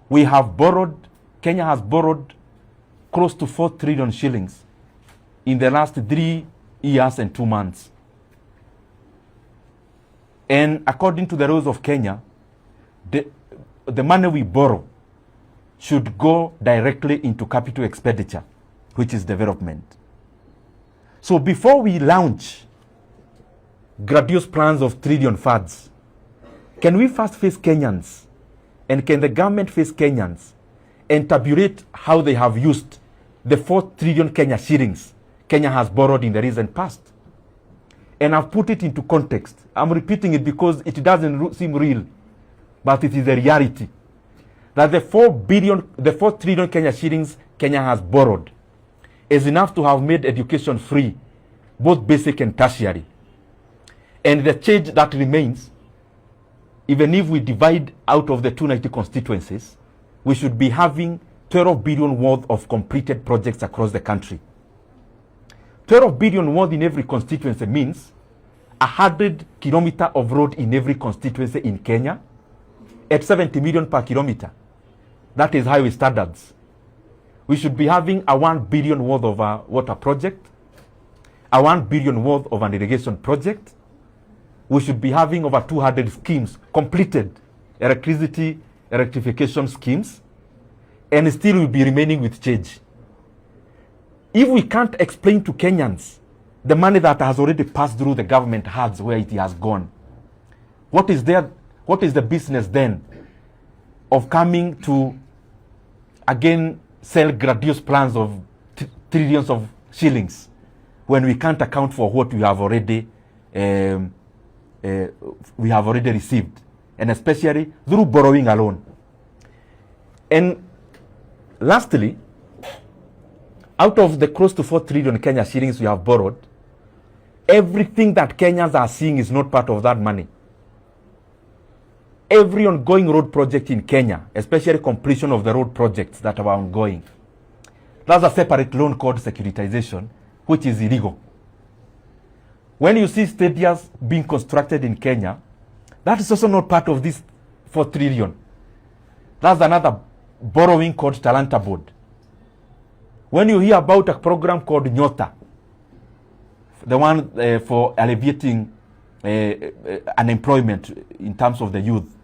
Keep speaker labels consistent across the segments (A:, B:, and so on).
A: Kenya has borrowed close to 4 trillion shillings in the last 3 years and 2 months. And according to the rules of Kenya, the money we borrow should go directly into capital expenditure, which is development. So before we launch grandiose plans of trillion funds, can we first face Kenyans, and can the government face Kenyans and tabulate how they have used the 4 trillion Kenya shillings Kenya has borrowed in the recent past? And I've put it into context. I'm repeating it because it doesn't seem real, but it is a reality. That the 4 trillion Kenya shillings Kenya has borrowed is enough to have made education free, both basic and tertiary. And the change that remains, even if we divide out of the 290 constituencies, we should be having 12 billion worth of completed projects across the country. 12 billion worth in every constituency means 100 kilometers of road in every constituency in Kenya at 70 million per kilometer. That is highway standards. We should be having a 1 billion worth of a water project, a 1 billion worth of an irrigation project. We should be having over 200 schemes completed, electricity rectification schemes, and still we'll be remaining with change. If we can't explain to Kenyans the money that has already passed through the government hands where it has gone, what is the business then of coming to again sell grandiose plans of trillions of shillings when we can't account for what we have already received, and especially through borrowing alone? And lastly, out of the close to 4 trillion Kenya shillings we have borrowed, everything that Kenyans are seeing is not part of that money. Every ongoing road project in Kenya, especially completion of the road projects that are ongoing, that's a separate loan called securitization, which is illegal. When you see stadiums being constructed in Kenya, that is also not part of this 4 trillion. That's another borrowing called Talanta Board. When you hear about a program called Nyota, the one for alleviating unemployment in terms of the youth,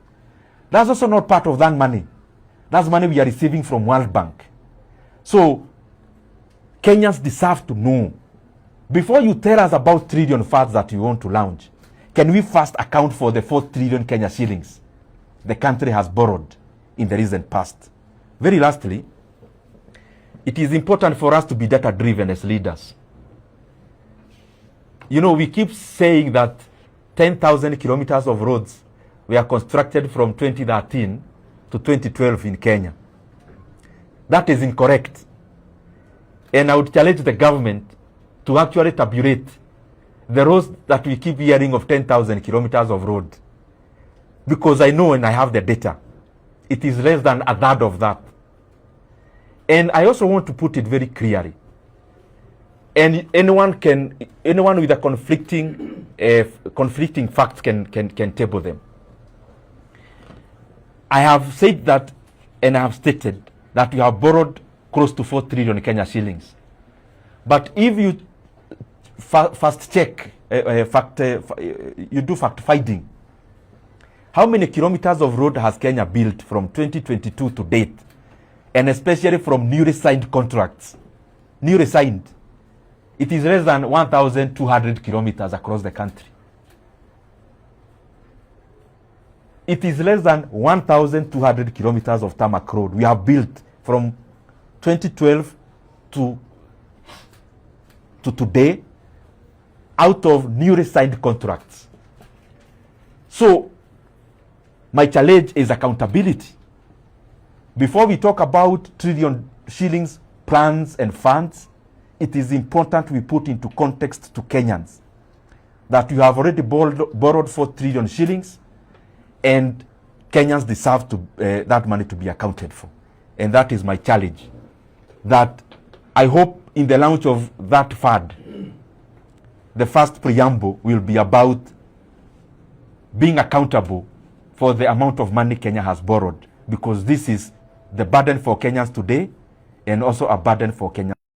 A: that's also not part of that money. That's money we are receiving from World Bank. So Kenyans deserve to know, before you tell us about trillion funds that you want to launch, can we first account for the 4 trillion Kenya shillings the country has borrowed in the recent past? Very lastly, it is important for us to be data-driven as leaders. You know, we keep saying that 10,000 kilometers of roads were constructed from 2013 to 2012 in Kenya. That is incorrect. And I would challenge the government to actually tabulate the roads that we keep hearing of 10,000 kilometers of road. Because I know, and I have the data, it is less than a third of that. And I also want to put it very clearly. And anyone with a conflicting facts can table them. I have said that, and I have stated that we have borrowed close to 4 trillion Kenya shillings. But if you you do fact finding, how many kilometers of road has Kenya built from 2022 to date? And especially from newly signed contracts. Newly signed. It is less than 1,200 kilometers across the country. It is less than 1,200 kilometers of tarmac road we have built from 2012 to today out of newly signed contracts. So, my challenge is accountability. Before we talk about trillion shillings plans and funds, it is important we put into context to Kenyans that you have already borrowed 4 trillion shillings, and Kenyans deserve that money to be accounted for. And that is my challenge. That I hope in the launch of that fund, the first preamble will be about being accountable for the amount of money Kenya has borrowed, because this is the burden for Kenyans today and also a burden for Kenyans